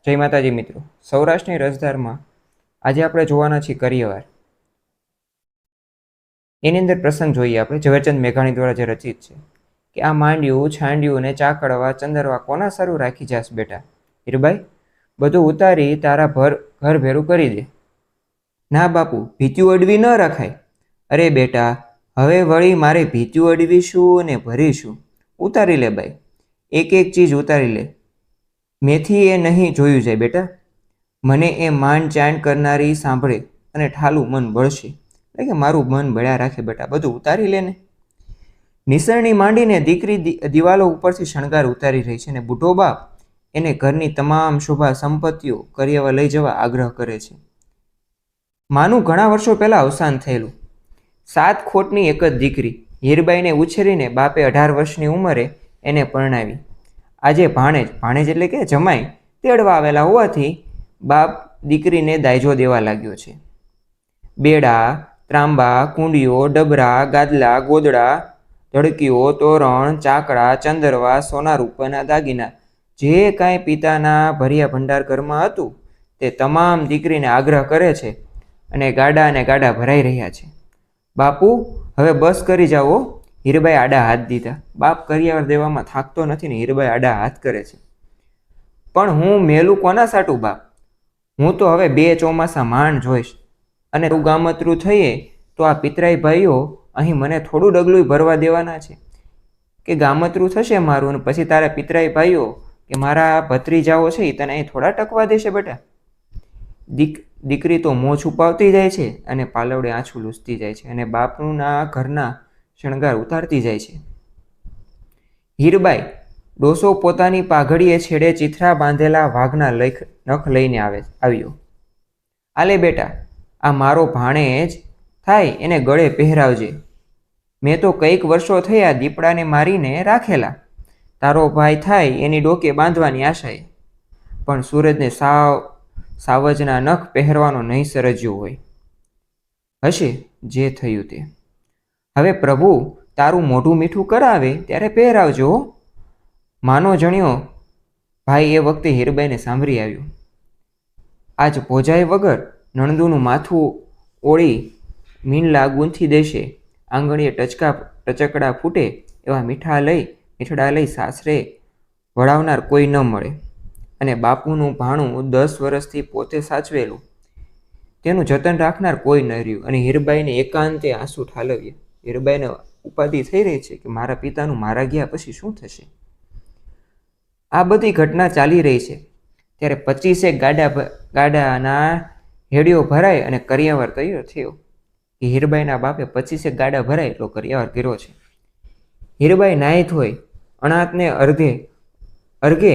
જય માતાજી મિત્રો, સૌરાષ્ટ્રની રસધારમાં આજે આપણે જોવાના છીએ કરિયવાર. એની અંદર પ્રસંગ જોઈએ આપણે ઝવેરચંદ મેઘાણી દ્વારા જે રચિત છે કે આ માંડ્યું છાંડ્યું ને ચાકડવા ચંદરવા કોના સારું રાખી જાસ બેટા. હીરબાઈ, બધું ઉતારી તારા ઘર ભેરું કરી દે. ના બાપુ, ભીત્યું અડવી ન રખાય. અરે બેટા, હવે વળી મારે ભીત્યું અડવીશું અને ભરીશું. ઉતારી લે બાઈ, એક એક ચીજ ઉતારી લે. મેથી એ નહીં જોયું જાય બેટા. મને એ માંડ ચાંડ કરનારી સાંભળે અને ઠાલું મન બળશે. એટલે કે મારું મન બળ્યા રાખે બેટા, બધું ઉતારી લે ને. નિસરણી માંડીને દીકરી દિવાલો ઉપરથી શણગાર ઉતારી રહી છે અને બુઢો બાપ એને ઘરની તમામ શોભા સંપત્તિઓ કરિયાવા લઈ જવા આગ્રહ કરે છે. માનું ઘણા વર્ષો પહેલાં અવસાન થયેલું. 7 ખોટની એક જ દીકરી હીરબાઈને ઉછેરીને બાપે 18 વર્ષની ઉંમરે એને પરણાવી. આજે ભાણેજ એટલે કે જમાઈ તેડવા આવેલા હોવાથી બાપ દીકરીને દાયજો દેવા લાગ્યો છે. બેડા, ત્રાંબા, કુંડીઓ, ડબરા, ગાદલા, ગોદડા, ધડકીઓ, તોરણ, ચાકડા, ચંદરવા, સોના રૂપાના દાગીના, જે કાંઈ પિતાના ભર્યા ભંડાર ઘરમાં હતું તે તમામ દીકરીને આગ્રહ કરે છે અને ગાડા ભરાઈ રહ્યા છે. બાપુ, હવે બસ કરી જાઓ. હીરબાઈ આડા હાથ દીધા. બાપ કરિયાવર દેવામાં થાકતો નથી ને હીરબાઈ આડા હાથ કરે છે. પણ હું મેલું કોના સાટું બાપ? હું તો હવે 2 ચોમાસા માંડ જોઈશ અને તું ગામતરું થઈએ તો આ પિતરાઈ ભાઈઓ અહીં મને થોડું ડગલું ભરવા દેવાના છે કે ગામતરું થશે મારું અને પછી તારા પિતરાઈ ભાઈઓ કે મારા ભત્રીજાઓ છે એ તને અહીં થોડા ટકવા દેશે બેટા. દીકરી તો મોં છુપાવતી જાય છે અને પાલવડે આંછું લૂસતી જાય છે અને બાપના ઘરના શણગાર ઉતારતી જાય છે. હીરબાઈ, ડોસો પોતાની પાઘડીએ છેડે ચિથરા બાંધેલા વાઘના નખ લઈને આવ્યો. આલે બેટા, આ મારો ભાણેજ થાય એને ગળે પહેરાવજે. મેં તો કંઈક વર્ષો થયા દીપડાને મારીને રાખેલા. તારો ભાઈ થાય એની ડોકે બાંધવાની આશાએ. પણ સૂરજને સાવજના નખ પહેરવાનો નહીં સરજ્યો હોય. હશે જે થયું તે. હવે પ્રભુ તારું મોઢું મીઠું કરાવે ત્યારે પહેરાવજો. માનો જણ્યો ભાઈ એ વખતે હીરબાઈને સાંભળી આવ્યું. આજ ભોજાઈ વગર નણંદુનું માથું ઓળી મીંડલા ગૂંથી દેશે. આંગળીએ ટચકડા ફૂટે એવા મીઠડા લઈ સાસરે વળાવનાર કોઈ ન મળે અને બાપુનું ભાણું 10 વર્ષથી પોતે સાચવેલું તેનું જતન રાખનાર કોઈ ન રહ્યું. અને હીરબાઈને એકાંતે આંસુ ઠાલવ્યા. હીરબાઈને ઉપાધિ થઈ રહી છે કે મારા પિતાનું મારા ગયા પછી શું થશે. આ બધી ઘટના ચાલી રહી છે ત્યારે 25 ગાડાના હેડીઓ ભરાય અને કરિયાવર તૈયાર થયો. હીરબાઈના બાપે 25 ગાડા ભરાય એટલો કરિયાવર કર્યો છે. હીરબાઈ નાહી ધોઈ અણાતને અર્ઘે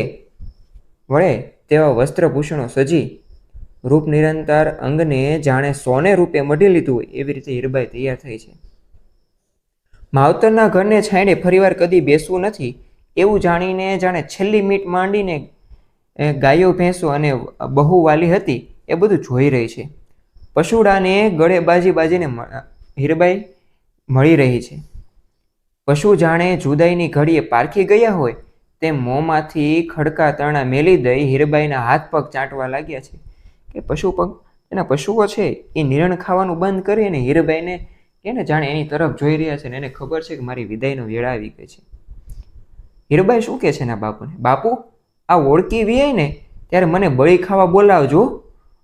વળે તેવા વસ્ત્રભૂષણો સજી રૂપ નિરંતર અંગને જાણે સોને રૂપે મઢી લીધું હોય એવી રીતે હીરબાઈ તૈયાર થઈ છે. માવતરના ઘરને છાંયડે ફરીવાર કદી બેસવું નથી એવું જાણીને જાણે છેલ્લી મીટ માંડીને ગાયો ભેંસો અને બહુ વાલી હતી એ બધું જોઈ રહી છે. પશુડાને ગળે બાજીને હીરબાઈ મળી રહી છે. પશુ જાણે જુદાઈની ઘડીએ પારખી ગયા હોય તેમ મોંમાંથી ખડકા તરણા મેલી દઈ હીરબાઈના હાથ પગ ચાટવા લાગ્યા છે કે એના પશુઓ છે એ નિરણ ખાવાનું બંધ કરી અને હીરબાઈને એને જાણે એની તરફ જોઈ રહ્યા છે ને એને ખબર છે કે મારી વિદાયનો વેળા આવી ગઈ છે. હીરબાઈ શું કહે છે એના બાપુને? બાપુ, આ ઓળકી વિયાય ને ત્યારે મને બળી ખાવા બોલાવજો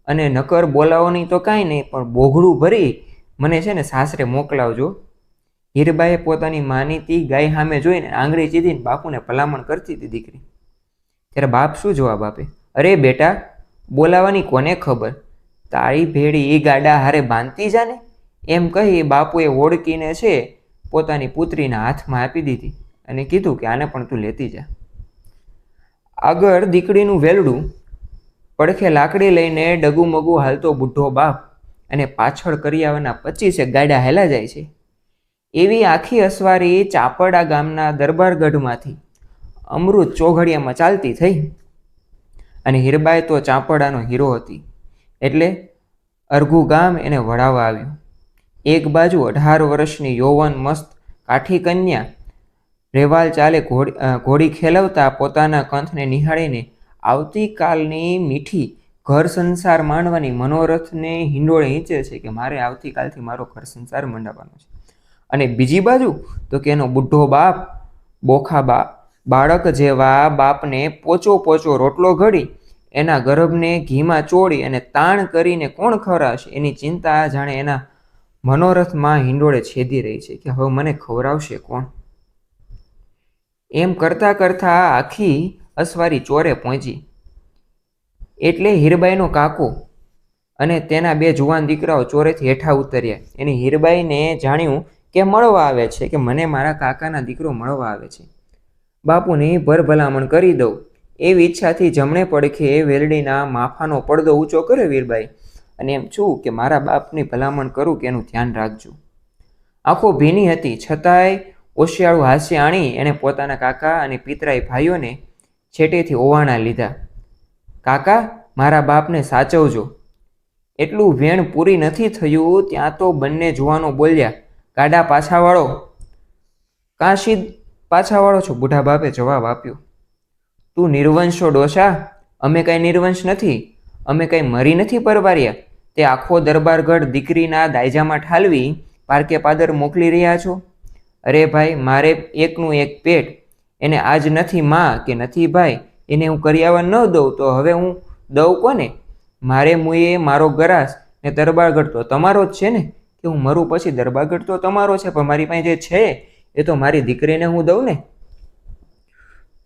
અને નકર બોલાવવાની તો કાંઈ નહીં પણ બોઘડું ભરી મને છે ને સાસરે મોકલાવજો. હીરબાઈએ પોતાની માનીતી ગાય સામે જોઈને આંગળી ચીધીને બાપુને ભલામણ કરતી હતી દીકરી. ત્યારે બાપ શું જવાબ આપે? અરે બેટા, બોલાવાની કોને ખબર, તારી ભેડી એ ગાડા હારે બાંધતી જાને. એમ કહી બાપુએ ઓળકીને છે પોતાની પુત્રીના હાથમાં આપી દીધી અને કીધું કે આને પણ તું લેતી જા. આગળ દીકરીનું વેલડું, પડખે લાકડી લઈને ડગુમગુ હાલતો બુઢો બાપ અને પાછળ કરિયાવરના 25 ગાડા હેલા જાય છે. એવી આખી અસવારી ચાપડા ગામના દરબારગઢમાંથી અમૃત ચોઘડિયામાં ચાલતી થઈ. અને હીરબાઈ તો ચાપડાનો હીરો હતી એટલે અરઘું ગામ એને વળાવવા આવ્યું. એક બાજુ 18 વર્ષની યૌવન મસ્ત કાઠી કન્યા રેવાલ ચાલે ઘોડી ખેલવતા પોતાના કંથને નિહાળીને આવતીકાલની મીઠી ઘર સંસાર માંડવાની મનોરથને હિંડોળે હિંચે છે કે મારે આવતીકાલથી મારો ઘર સંસાર મંડાવવાનો છે. અને બીજી બાજુ તો કે એનો બુઢો બાપ બોખા બાળક જેવા બાપને પોચો પોચો રોટલો ઘડી એના ગર્ભને ઘીમાં ચોળી અને તાણ કરીને કોણ ખવડાવશે એની ચિંતા જાણે એના મનોરથમાં હિંડોળે છેદી રહી છે કે હવે મને ખવડાવશે કોણ. એમ કરતાં કરતાં આખી અસવારી ચોરે પહોંચી. એટલે હીરબાઈનો કાકો અને તેના બે જુવાન દીકરાઓ ચોરેથી હેઠા ઉતર્યા. એની હીરબાઈને જાણ્યું કે મળવા આવે છે, કે મને મારા કાકાના દીકરો મળવા આવે છે. બાપુની ભલામણ કરી દઉં એવી ઈચ્છાથી જમણે પડખે વેલડીના માફાનો પડદો ઊંચો કર્યો વીરબાઈ, અને એમ છું કે મારા બાપની ભલામણ કરું કે એનું ધ્યાન રાખજો. આંખો ભીની હતી છતાંય ઓશિયાળું હાસ્ય આણી એણે પોતાના કાકા અને પિતરાઈ ભાઈઓને છેટેથી ઓવાણા લીધા. કાકા, મારા બાપને સાચવજો. એટલું વેણ પૂરી નથી થયું ત્યાં તો બંને જુવાનો બોલ્યા, ગાડા પાછા વાળો. કાશી પાછા વાળો છો? બુઢા બાપે જવાબ આપ્યો. તું નિર્વંશો ડોશા? અમે કાંઈ નિર્વંશ નથી, અમે કાંઈ મરી નથી પરવાર્યા. તે આખો દરબારગઢ દીકરીના દાયજામાં ઠાલવી પારકે પાદર મોકલી રહ્યા છો? અરે ભાઈ, મારે એકનું એક પેટ, એને આજ નથી માં કે નથી ભાઈ, એને હું કરિયાવર ન દઉં તો હવે હું દઉં કોને? મારે મુએ મારો ગરાસ ને દરબારગઢ તો તમારો જ છે ને, કે હું મરું પછી દરબારગઢ તો તમારો છે, પણ મારી પાસે જે છે એ તો મારી દીકરીને હું દઉં ને.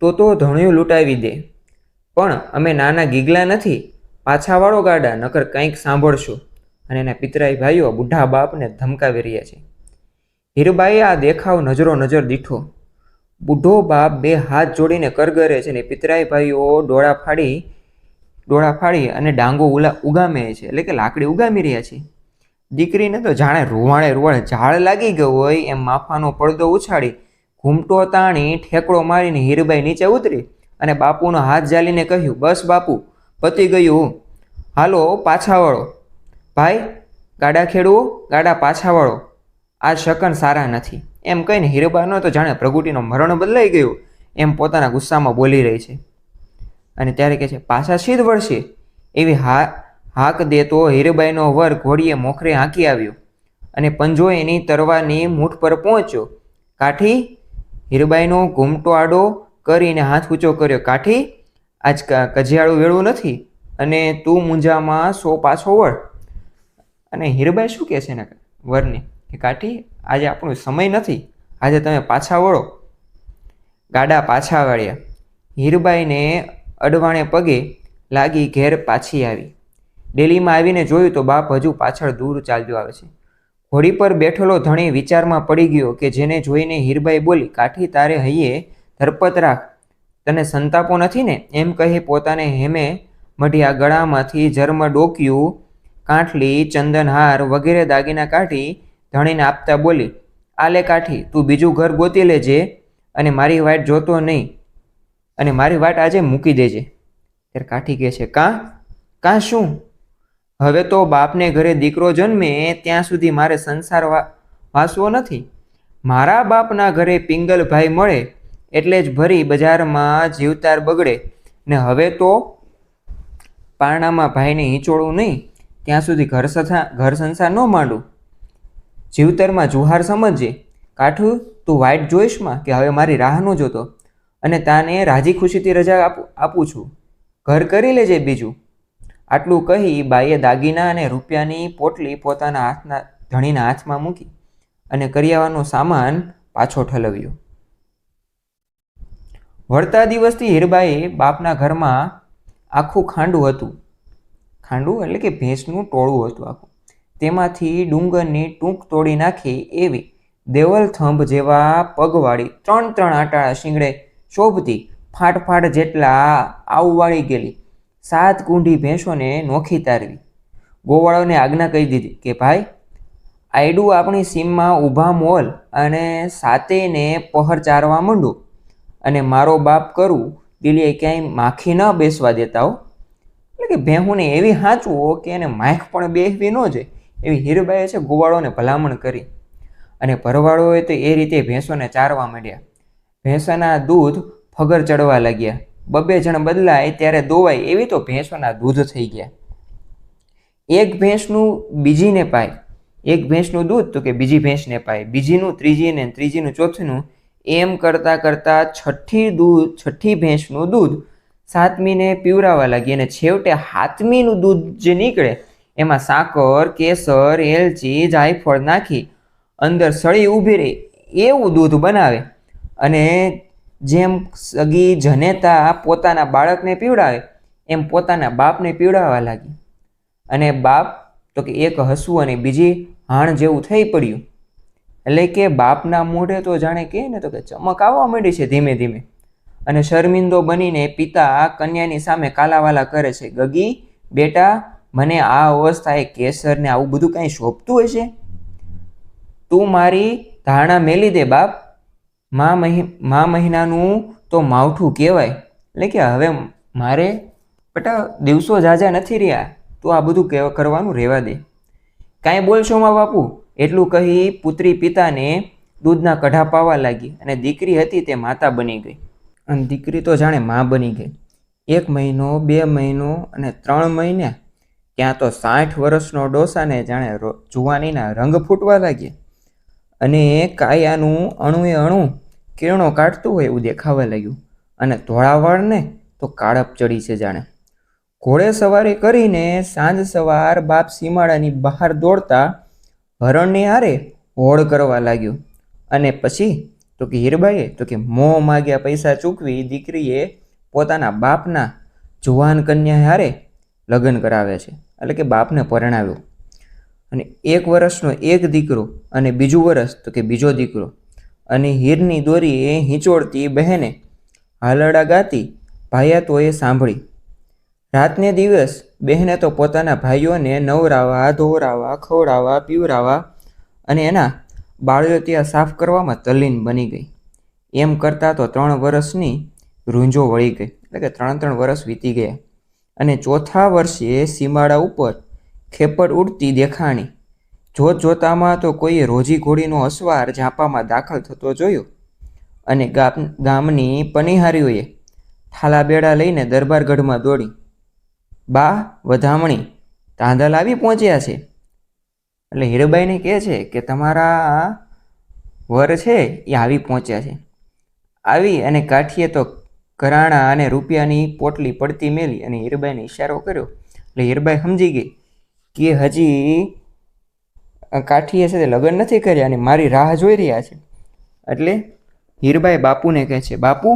તો ધણિયું લૂંટાવી દે, પણ અમે નાના ગીગલા નથી. પાછા વાળો ગાડા, નકર કંઈક સાંભળશો. અને એના પિતરાઈ ભાઈઓ બુઢા બાપને ધમકાવી રહ્યા છે. હીરબાઈએ આ દેખાવ નજરો નજર દીઠો. બુઢો બાપ બે હાથ જોડીને કરગરે છે ને પિતરાઈ ભાઈઓ ડોળા ફાડી અને ડાંગો ઉગામે છે, એટલે કે લાકડી ઉગામી રહ્યા છે. દીકરીને તો જાણે રૂવાળે ઝાડ લાગી ગયો હોય એમ માફાનો પડદો ઉછાળી ઘૂમટો તાણી ઠેકડો મારીને હીરબાઈ નીચે ઉતરી અને બાપુનો હાથ ઝાલીને કહ્યું, બસ બાપુ, પતી ગયું, હાલો પાછા વળો. ભાઈ, ગાડા ખેડવો, ગાડા પાછા વળો, આ શકન સારા નથી. એમ કહીને હીરબાનો તો જાણે પ્રગુટીનો મરણ બદલાઈ ગયું એમ પોતાના ગુસ્સામાં બોલી રહી છે. અને ત્યારે કહે છે, પાછા શીદ વળશે? એવી હાક દેતો હીરબાઈનો વર ઘોડીએ મોખરે હાંકી આવ્યો અને પંજો એની તરવાની મૂઠ પર પહોંચ્યો. કાઠી? હીરબાઈનો ઘૂમટો આડો કરીને હાથ ઊંચો કર્યો. કાઠી, આજ કજિયાળું વેળવું નથી અને તું મુંજામાં પાછો વળ. અને હીરબાઈ શું કહે છે ને વરને કે કાઠી, આજે આપણો સમય નથી, આજે તમે પાછા વળો. ગાડા પાછા વાળ્યા. હીરબાઈને અડવાણે પગે લાગી ઘેર પાછી આવી. ડેલીમાં આવીને જોયું તો બાપ હજુ પાછળ દૂર ચાલ્યો આવે છે. ઘોડી પર બેઠેલો ધણી વિચારમાં પડી ગયો કે જેને જોઈને હીરબાઈ બોલી, કાઠી, તારે હૈયે ધરપત રાખ, તને સંતાપો નથી ને? એમ કહી પોતાને હેમે મઢિયા ગળામાંથી જર્મ ડોક્યું, કાંઠલી, ચંદનહાર વગેરે દાગીના કાઢી ધણીને આપતા બોલી, આલે કાઠી, તું બીજું ઘર ગોતી લેજે અને મારી વાટ જોતો નહીં, અને મારી વાટ આજે મૂકી દેજે. ત્યારે કાઠી કહે છે, કાં શું? હવે તો બાપને ઘરે દીકરો જન્મે ત્યાં સુધી મારે સંસાર વાસવો નથી. મારા બાપના ઘરે પિંગલભાઈ મળે એટલે જ ભરી બજારમાં જીવતાર બગડે, ને હવે તો પારણામાં ભાઈને હિંચોળું નહીં ત્યાં સુધી ઘર સંસાર ન માંડું. જીવતરમાં જુહાર સમજજે. કાઠું, તું વાઇટ જોઈશમાં કે હવે મારી રાહ ન જોતો, અને તાને રાજી ખુશીથી રજા આપું છું, ઘર કરી લેજે બીજું. આટલું કહી બાઈએ દાગીના અને રૂપિયાની પોટલી પોતાના ધણીના હાથમાં મૂકી અને કરિયાવાનો સામાન પાછો ઠલવ્યો. વળતા દિવસથી હીરબાઈએ બાપના ઘરમાં આખું ખાંડું હતું. ખાંડું એટલે કે ભેંસનું ટોળું હતું આખું. તેમાંથી ડુંગરની ટૂંક તોડી નાખી એવી દેવલથંભ જેવા પગવાળી 3 આટાળા શીંગડે શોભતી ફાટ જેટલા આવવાળી ગયેલી 7 કુંઢી ભેંસોને નોખી તારવી. ગોવાળોને આજ્ઞા કહી દીધી કે ભાઈ, આયડું આપણી સીમમાં ઊભા મોલ અને સાતેને પહર ચારવા માંડું, અને મારો બાપ કરું દિલીએ ક્યાંય માખી ન બેસવા દેતા હો. એટલે કે ભેહુંને એવી હાંચવો કે એને માખ પણ બેસવી ન જાય એવી હીરબાઈએ છે ગોવાળોને ભલામણ કરી. અને ભરવાડોએ તો એ રીતે ભેંસોને ચારવા માંડ્યા. ભેંસોના દૂધ ફગર ચડવા લાગ્યા. બબે જણ બદલાય ત્યારે દોવાય એવી તો ભેંસોના દૂધ થઈ ગયા. એક ભેંસનું બીજીને પાય, એક ભેંસનું દૂધ તો કે બીજી ભેંસને પાય, બીજીનું ત્રીજીને, ત્રીજીનું ચોથીનું, એમ કરતાં કરતાં છઠ્ઠી ભેંસનું દૂધ સાતમીને પીવરાવા લાગી અને છેવટે સાતમીનું દૂધ જે નીકળે એમાં સાકર, કેસર, એલચી, જાયફળ નાખી અંદર સળી ઊભી રહી એવું દૂધ બનાવે. અને જેમ સગી જનેતા પોતાના બાળકને પીવડાવે એમ પોતાના બાપને પીવડાવવા લાગી. અને બાપ તો કે એક હસવું અને બીજી હાણ જેવું થઈ પડ્યું. એટલે કે બાપના મોઢે તો જાણે કહે ને તો કે ચમક આવવા માંડી છે ધીમે ધીમે. અને શર્મિંદો બનીને પિતા કન્યાની સામે કાલાવાલા કરે છે, ગગી બેટા, મને આ અવસ્થાએ કેસર ને આવું બધું કાંઈ શોભતું હશે? તું મારી ધારણા મેલી દે બાપ. મા મહિનાનું તો માવઠું કહેવાય. એટલે કે હવે મારે બેટા દિવસો ઝાઝા નથી રહ્યા, તું આ બધું કરવાનું રહેવા દે. કાંઈ બોલશો મા બાપુ? એટલું કહી પુત્રી પિતાને દૂધના કઢા પાવા લાગી અને દીકરી હતી તે માતા બની ગઈ. અને દીકરી તો જાણે મા બની ગઈ. 1 મહિનો, 2 મહિનો અને 3 મહિને ત્યાં તો 60 વર્ષનો ડોસાને જાણે જુવાનીના રંગ ફૂટવા લાગ્યા. અને કાયાનું અણુએ અણુ કિરણો કાઢતું હોય એવું દેખાવા લાગ્યું. અને ધોળા વાળને તો કાળપ ચડી છે જાણે. ઘોડે સવારી કરીને સાંજ સવાર બાપ સીમાડાની બહાર દોડતા હરણની હારે હોડ કરવા લાગ્યો. અને પછી તો કે હીરબાઈએ તો કે મોં માગ્યા પૈસા ચૂકવી દીકરીએ પોતાના બાપના જુવાન કન્યા હારે લગ્ન કરાવે છે. એટલે કે બાપને પરણાવ્યો. અને 1 વર્ષનો એક દીકરો અને બીજું વર્ષ તો કે બીજો દીકરો. અને હીરની દોરીએ હિંચોળતી બહેને હાલરડા ગાતી ભાયાતોએ સાંભળી. રાતને દિવસ બહેને તો પોતાના ભાઈઓને નવરાવા, ધોરાવા, ખવડાવવા, પીવરાવા અને એના બાળીઓ ત્યાં સાફ કરવામાં તલ્લીન બની ગઈ. એમ કરતાં તો 3 વર્ષની રૂંજો વળી ગઈ. એટલે કે 3 વર્ષ વીતી ગયા. અને ચોથા વર્ષે સીમાડા ઉપર ખેપડ ઉડતી દેખાણી. જોતામાં તો કોઈએ રોજી ઘોડીનો અસવાર ઝાંપામાં દાખલ થતો જોયો. અને ગામની પનિહારીઓએ થાલા બેડા લઈને દરબારગઢમાં દોડી. બા વધામણી, તાંદલ આવી પહોંચ્યા છે. એટલે હીરબાઈને કહે છે કે તમારા વર છે એ આવી પહોંચ્યા છે. આવી અને કાઠીએ તો ઘરાણા અને રૂપિયાની પોટલી પડતી મેલી અને હીરબાઈને ઈશારો કર્યો. એટલે હીરબાઈ સમજી ગઈ કે હજી કાઠીએ છે તે લગ્ન નથી કર્યા અને મારી રાહ જોઈ રહ્યા છે. એટલે હીરબાઈ બાપુને કહે છે, બાપુ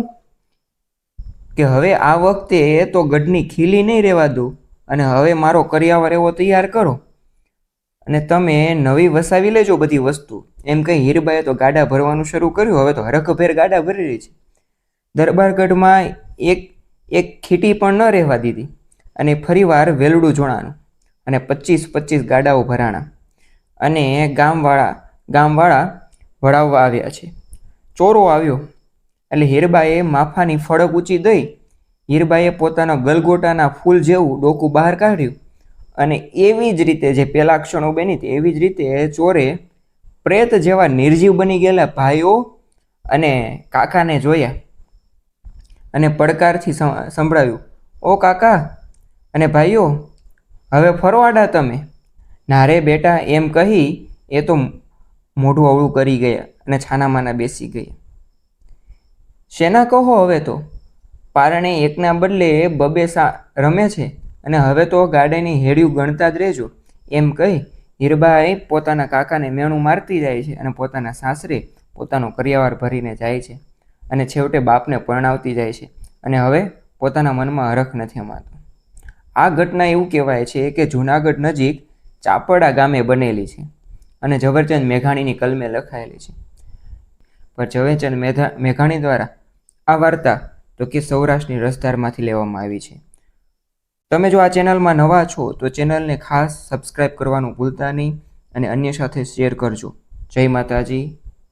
કે હવે આ વખતે તો ગઢની ખીલી નહીં રહેવા દઉં અને હવે મારો કરિયાવર એવો તૈયાર કરો અને તમે નવી વસાવી લેજો બધી વસ્તુ. એમ કહી હીરબાઈએ તો ગાડા ભરવાનું શરૂ કર્યું. હવે તો હરખભેર ગાડા ભરી રહી છે. દરબારગઢમાં એક ખીટી પણ ન રહેવા દીધી. અને ફરીવાર વેલડું જોડાણું અને 25 ગાડાઓ ભરાણા. અને ગામવાળા વળાવવા આવ્યા છે. ચોરો આવ્યો. એટલે હીરબાઈએ માફાની ફળક ઊંચી દઈ હીરબાઈએ પોતાના ગલગોટાના ફૂલ જેવું ડોકું બહાર કાઢ્યું. અને એવી જ રીતે જે પેલા ક્ષણો બની હતી એવી જ રીતે ચોરે પ્રેત જેવા નિર્જીવ બની ગયેલા ભાઈઓ અને કાકાને જોયા અને પડકારથી સંભળાવ્યું, ઓ કાકા અને ભાઈઓ, હવે ફરવાડા તમે. ના રે બેટા એમ કહી એ તો મોઢું અવળું કરી ગયા અને છાનામાના બેસી ગયા. શેના કહો હવે તો? પારણે એકના બદલે બબે રમે છે અને હવે તો ગાડાની હેડિયું ગણતા જ રહેજો. એમ કહી હીરબાઈ પોતાના કાકાને મેણું મારતી જાય છે અને પોતાના સાસરે પોતાનો કરિયાવર ભરીને જાય છે અને છેવટે બાપને પરણાવતી જાય છે. અને હવે પોતાના મનમાં હરખ નથી અમાતો. આ ઘટના એવું કહેવાય છે કે જૂનાગઢ નજીક ચાપડા ગામે બનેલી છે અને ઝવેરચંદ મેઘાણીની કલમે લખાયેલી છે. પણ ઝવેરચંદ મેઘાણી દ્વારા આ વાર્તા તો કે સૌરાષ્ટ્રની રસધારમાંથી લેવામાં આવી છે. તમે જો આ ચેનલમાં નવા છો તો ચેનલને ખાસ સબસ્ક્રાઈબ કરવાનું ભૂલતા નહીં અને અન્ય સાથે શેર કરજો. જય માતાજી,